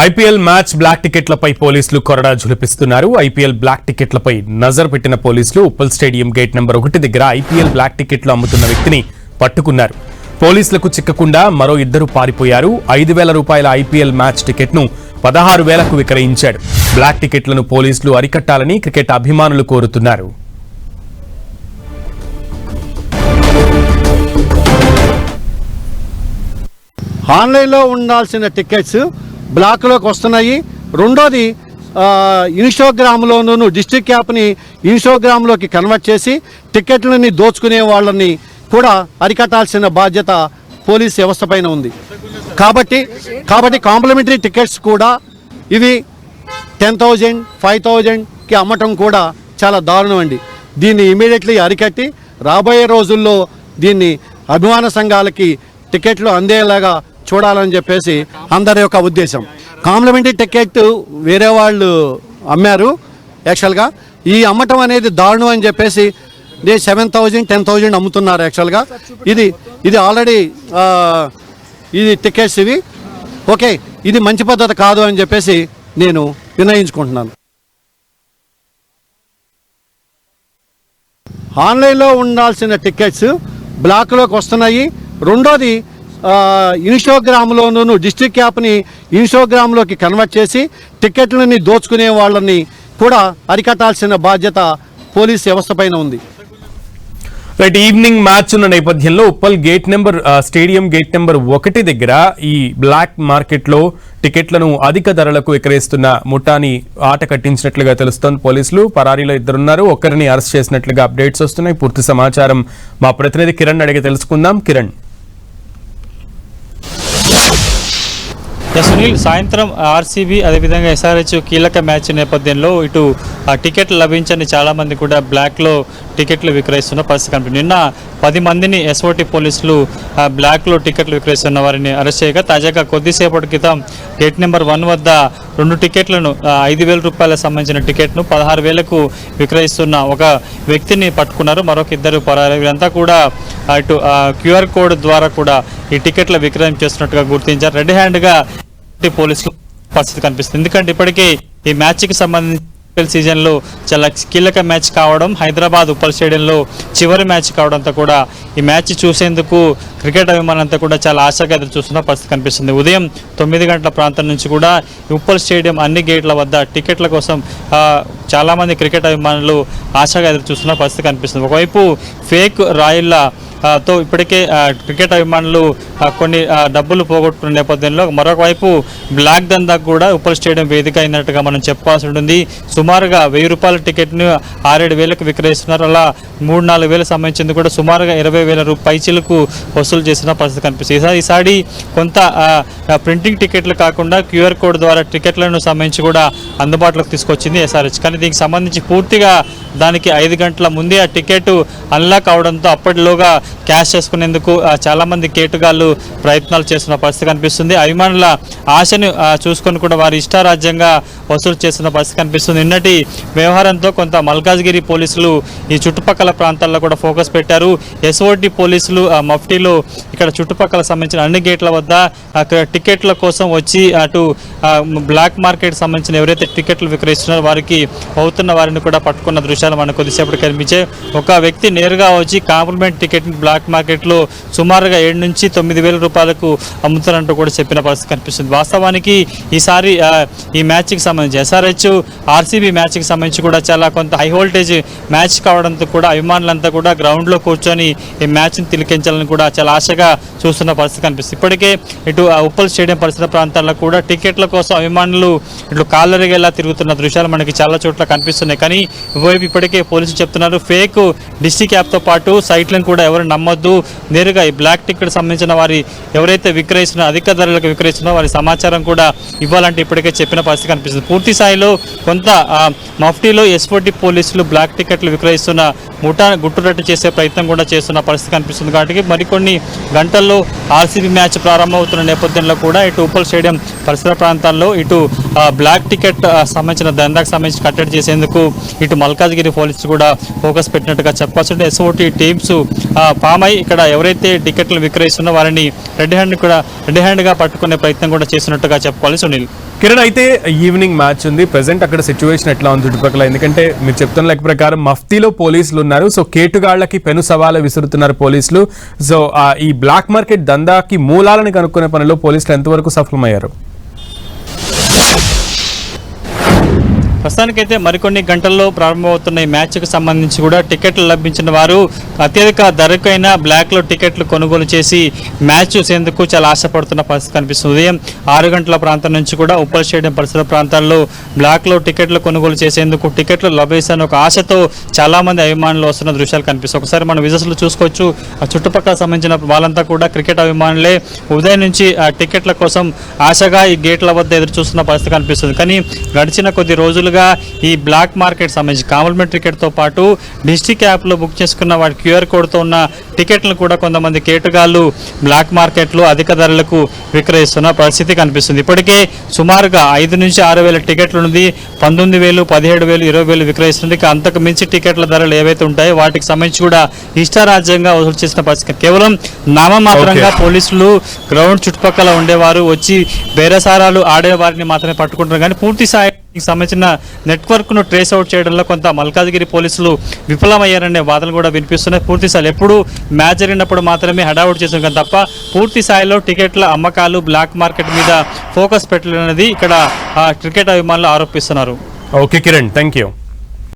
IPL match black టికెట్లపై పోలీసులు కొరడా జులిపిస్తున్నారు. IPL black టికెట్లపై నజర్ పెట్టిన పోలీసులు ఉప్పల్ స్టేడియం గేట్ నెంబర్ 1 దగ్గర ఐపీఎల్ బ్లాక్ టికెట్లు అమ్ముతున్న వ్యక్తిని పట్టుకున్నారు. పోలీసులకు చిక్కకుండా మరో ఇద్దరు పారిపోయారు. 5,000 రూపాయల ఐపీఎల్ మ్యాచ్ టికెట్ను 16,000కు విక్రయించాడు. బ్లాక్ టికెట్లను పోలీసులు అరికట్టాలని క్రికెట్ అభిమానులు కోరుతున్నారు. ఆన్లైన్లో ఉండాల్సిన టికెట్స్ బ్లాక్లోకి వస్తున్నాయి. రెండోది ఇన్స్టాగ్రామ్లోనూ డిస్ట్రిక్ట్ యాప్ని ఇన్స్టాగ్రామ్లోకి కన్వర్ట్ చేసి టికెట్లని దోచుకునే వాళ్ళని కూడా అరికట్టాల్సిన బాధ్యత పోలీస్ వ్యవస్థ పైన ఉంది. కాబట్టి కాంప్లిమెంటరీ టికెట్స్ కూడా ఇవి 10,000, 5,000కి అమ్మటం కూడా చాలా దారుణం అండి. దీన్ని ఇమీడియట్లీ అరికట్టి రాబోయే రోజుల్లో దీన్ని అభిమాన సంఘాలకి టికెట్లు అందేలాగా చూడాలని చెప్పేసి అందరి యొక్క ఉద్దేశం. కాంప్లిమెంటరీ టికెట్ వేరే వాళ్ళు అమ్మారు. యాక్చువల్గా ఈ అమ్మటం అనేది దారుణం అని చెప్పేసి 7,000, 10,000 అమ్ముతున్నారు. యాక్చువల్గా ఇది ఆల్రెడీ ఇది టికెట్స్ ఇవి ఓకే, ఇది మంచి పద్ధతి కాదు అని చెప్పేసి నేను నిర్ణయించుకుంటున్నాను. ఆన్లైన్లో ఉండాల్సిన టికెట్స్ బ్లాక్లోకి వస్తున్నాయి. రెండోది ఇన్స్టాగ్రామ్లోనూ డిస్ట్రిక్ట్ యాప్ని ఇన్స్టాగ్రామ్లోకి కన్వర్ట్ చేసి టికెట్లని దోచుకునే వాళ్ళని కూడా అరికట్టాల్సిన బాధ్యత పోలీస్ వ్యవస్థ పైన ఉంది. రైట్, ఈవినింగ్ మ్యాచ్ ఉన్న నేపథ్యంలో ఉప్పల్ స్టేడియం గేట్ నెంబర్ 1 దగ్గర ఈ బ్లాక్ మార్కెట్లో టికెట్లను అధిక ధరలకు విక్రయిస్తున్న ముఠాని ఆట కట్టించినట్లుగా తెలుస్తోంది. పోలీసులు పరారీలో ఇద్దరున్నారు. ఒకరిని అరెస్ట్ చేసినట్లుగా అప్డేట్స్ వస్తున్నాయి. పూర్తి సమాచారం మా ప్రతినిధి కిరణ్ అడిగి తెలుసుకుందాం. కిరణ్. సునీల్, సాయంత్రం ఆర్సీబీ అదేవిధంగా ఎస్ఆర్హెచ్ కీలక మ్యాచ్ నేపథ్యంలో ఇటు టికెట్లు లభించని చాలామంది కూడా బ్లాక్లో టికెట్లు విక్రయిస్తున్న పరిస్థితి కనిపిస్తుంది. నిన్న 10 మందిని ఎస్ఓటీ పోలీసులు బ్లాక్లో టికెట్లు విక్రయిస్తున్న వారిని అరెస్ట్ చేయగా తాజాగా కొద్దిసేపటి క్రితం గేట్ నెంబర్ 1 వద్ద 2 టికెట్లను 5,000 రూపాయలకు సంబంధించిన టికెట్ను 16,000కు విక్రయిస్తున్న ఒక వ్యక్తిని పట్టుకున్నారు. మరొక ఇద్దరు పరారు. వీరంతా కూడా ఇటు క్యూఆర్ కోడ్ ద్వారా కూడా ఈ టికెట్ల విక్రయం చేస్తున్నట్టుగా గుర్తించారు. రెడ్ హ్యాండ్గా పోలీసులు పరిస్థితి కనిపిస్తుంది. ఎందుకంటే ఇప్పటికే ఈ మ్యాచ్కి సంబంధించి సీజన్లో చాలా కీలక మ్యాచ్ కావడం, హైదరాబాద్ ఉప్పల్ స్టేడియంలో చివరి మ్యాచ్ కావడంతో కూడా ఈ మ్యాచ్ చూసేందుకు క్రికెట్ అభిమానులంతా కూడా చాలా ఆశగా ఎదురు చూస్తున్న పరిస్థితి కనిపిస్తుంది. ఉదయం 9 గంటల ప్రాంతం నుంచి కూడా ఉప్పల్ స్టేడియం అన్ని గేట్ల వద్ద టికెట్ల కోసం చాలామంది క్రికెట్ అభిమానులు ఆశగా ఎదురు చూస్తున్న పరిస్థితి కనిపిస్తుంది. ఒకవైపు ఫేక్ రాయిళ్ళ తో ఇప్పటికే క్రికెట్ అభిమానులు కొన్ని డబ్బులు పోగొట్టుకున్న నేపథ్యంలో మరొక వైపు బ్లాక్ దందాకు కూడా ఉప్పల్ స్టేడియం వేదిక అయినట్టుగా మనం చెప్పాల్సి ఉంటుంది. సుమారుగా 1,000 రూపాయల టికెట్ను 6,000-7,000కు విక్రయిస్తున్నారు. అలా 3-4 సంబంధించింది కూడా సుమారుగా 20,000 పైచీలకు వసూలు చేసిన పరిస్థితి కనిపిస్తుంది. ఈసారి కొంత ప్రింటింగ్ టికెట్లు కాకుండా క్యూఆర్ కోడ్ ద్వారా టికెట్లను సంబంధించి కూడా అందుబాటులోకి తీసుకొచ్చింది ఎస్ఆర్హెచ్. కానీ దీనికి సంబంధించి పూర్తిగా దానికి 5 గంటల ముందే ఆ టికెట్ అన్లాక్ అవడంతో అప్పటిలోగా క్యాష్ చేసుకునేందుకు చాలామంది కేటుగాళ్ళు ప్రయత్నాలు చేస్తున్న పరిస్థితి కనిపిస్తుంది. అభిమానుల ఆశను చూసుకొని కూడా వారి ఇష్టారాజ్యంగా వసూలు చేస్తున్న పరిస్థితి కనిపిస్తుంది. నిన్నటి వ్యవహారంతో కొంత మల్కాజ్గిరి పోలీసులు ఈ చుట్టుపక్కల ప్రాంతాల్లో కూడా ఫోకస్ పెట్టారు. ఎస్ఓటీ పోలీసులు మఫ్టీలో ఇక్కడ చుట్టుపక్కల సంబంధించిన అన్ని గేట్ల వద్ద టికెట్ల కోసం వచ్చి అటు బ్లాక్ మార్కెట్ సంబంధించిన ఎవరైతే టికెట్లు విక్రయిస్తున్నారో వారికి అవుతున్న వారిని కూడా పట్టుకున్న దృశ్యాలు మనకు కొద్దిసేపటి కనిపించే. ఒక వ్యక్తి నేరుగా వచ్చి కాంప్లిమెంట్ టికెట్ బ్లాక్ మార్కెట్లో సుమారుగా 7,000-9,000 రూపాయలకు అమ్ముతారంటూ కూడా చెప్పిన పరిస్థితి కనిపిస్తుంది. వాస్తవానికి ఈసారి ఈ మ్యాచ్కి సంబంధించి ఎస్ఆర్హెచ్ ఆర్సీబీ మ్యాచ్కి సంబంధించి కూడా చాలా కొంత హై వోల్టేజ్ మ్యాచ్ కావడంతో కూడా అభిమానులంతా కూడా గ్రౌండ్లో కూర్చొని ఈ మ్యాచ్ని తిలకించాలని కూడా చాలా ఆశగా చూస్తున్న పరిస్థితి కనిపిస్తుంది. ఇప్పటికే ఇటు ఉప్పల్ స్టేడియం పరిసర ప్రాంతాల్లో కూడా టికెట్ల కోసం అభిమానులు ఇటు కాళ్ళరిగేలా తిరుగుతున్న దృశ్యాలు మనకి చాలా చోట్ల కనిపిస్తున్నాయి. కానీ ఇటువైపు ఇప్పటికే పోలీసులు చెప్తున్నారు ఫేక్ డిస్ట్రిక్ట్ యాప్తో పాటు సైట్లను కూడా ఎవరు నమ్మొద్దు, నేరుగా ఈ బ్లాక్ టికెట్ సంబంధించిన వారి ఎవరైతే విక్రయిస్తున్నారో అధిక ధరలకు విక్రయిస్తున్నారో వారి సమాచారం కూడా ఇవ్వాలంటే ఇప్పటికే చెప్పిన పరిస్థితి కనిపిస్తుంది. పూర్తి స్థాయిలో కొంత మఫ్టీలో ఎస్ఓటీ పోలీసులు బ్లాక్ టికెట్లు విక్రయిస్తున్న ముఠా గుట్టురట్టు చేసే ప్రయత్నం కూడా చేస్తున్న పరిస్థితి కనిపిస్తుంది. కాబట్టి మరికొన్ని గంటల్లో ఆర్సీబీ మ్యాచ్ ప్రారంభమవుతున్న నేపథ్యంలో కూడా ఇటు ఉప్పల్ స్టేడియం పరిసర ప్రాంతాల్లో ఇటు బ్లాక్ టికెట్ సంబంధించిన దందాకు సంబంధించి కట్టడి చేసేందుకు ఇటు మల్కాజ్గిరి పోలీసులు కూడా ఫోకస్ పెట్టినట్టుగా చెప్పాల్సి ఎస్ఓటి టీమ్స్ ఫామ్ అయి ఇక్కడ ఎవరైతే టికెట్లు విక్రయిస్తున్నా వారిని రెడ్ హ్యాండ్గా పట్టుకునే ప్రయత్నం కూడా చేస్తున్నట్టుగా చెప్పుకోవాలి సునీల్. కిరణ్, అయితే ఈవినింగ్ మ్యాచ్ ఉంది. ప్రెసెంట్ అక్కడ సిచ్యువేషన్ ఎట్లా ఉంది చుట్టుపక్కల? ఎందుకంటే మీరు చెప్తున్న లెక్క ప్రకారం మఫ్తీలో పోలీసులు ఉన్నారు. సో కేటుగాళ్లకి పెను సవాలు విసురుతున్నారు పోలీసులు. సో ఈ బ్లాక్ మార్కెట్ దందాకి మూలాలను కనుక్కునే పనిలో పోలీసులు ఎంతవరకు సఫలమయ్యారు? ప్రస్తుతానికైతే మరికొన్ని గంటల్లో ప్రారంభమవుతున్న ఈ మ్యాచ్కు సంబంధించి కూడా టికెట్లు లభించిన వారు అత్యధిక ధరకైన బ్లాక్లో టికెట్లు కొనుగోలు చేసి మ్యాచ్ చూసేందుకు చాలా ఆశపడుతున్న పరిస్థితి కనిపిస్తుంది. ఉదయం 6 గంటల ప్రాంతం నుంచి కూడా ఉప్పల్ స్టేడియం పరిసర ప్రాంతాల్లో బ్లాక్లో టికెట్లు కొనుగోలు చేసేందుకు టికెట్లు లభిస్తాయని ఒక ఆశతో చాలామంది అభిమానులు వస్తున్న దృశ్యాలు కనిపిస్తాయి. ఒకసారి మనం విజువల్స్లో చూసుకోవచ్చు. ఆ చుట్టుపక్కల సంబంధించిన వాళ్ళంతా కూడా క్రికెట్ అభిమానులే ఉదయం నుంచి ఆ టికెట్ల కోసం ఆశగా ఈ గేట్ల వద్ద ఎదురు చూస్తున్న పరిస్థితి కనిపిస్తుంది. కానీ గడిచిన కొద్ది రోజులు ఈ బ్లాక్ మార్కెట్ సంబంధించి కాంప్లిమెంటరీ టికెట్తో పాటు డిస్ట్రిక్ట్ యాప్లో బుక్ చేసుకున్న వాటి క్యూఆర్ కోడ్తో ఉన్న టికెట్లను కూడా కొంతమంది కేటుగాళ్ళు బ్లాక్ మార్కెట్లో అధిక ధరలకు విక్రయిస్తున్న పరిస్థితి కనిపిస్తుంది. ఇప్పటికే సుమారుగా 5 నుంచి 6 వేల టికెట్లు ఉంది. 19,000, 17,000, 20,000 విక్రయిస్తుంది. అంతకు మించి టికెట్ల ధరలు ఏవైతే ఉంటాయో వాటికి సంబంధించి కూడా ఇష్టారాజ్యంగా వసూలు చేసిన పరిస్థితి. కేవలం నామమాత్రంగా పోలీసులు గ్రౌండ్ చుట్టుపక్కల ఉండేవారు వచ్చి బేరసారాలు ఆడేవారిని మాత్రమే పట్టుకుంటారు. కానీ పూర్తి స్థాయి సంబంధించిన నెట్వర్క్ను ట్రేస్ అవుట్ చేయడంలో కొంత మల్కాజ్గిరి పోలీసులు విఫలమయ్యారనే వాదనలు కూడా వినిపిస్తున్నాయి. పూర్తి స్థాయిలో ఎప్పుడు మ్యాచ్ జరిగినప్పుడు మాత్రమే హడావుట్ చేసాం తప్ప పూర్తి స్థాయిలో టికెట్ల అమ్మకాలు బ్లాక్ మార్కెట్ మీద ఫోకస్ పెట్టలేదనేది ఇక్కడ క్రికెట్ అభిమానులు ఆరోపిస్తున్నారు. Okay Kiran, thank you.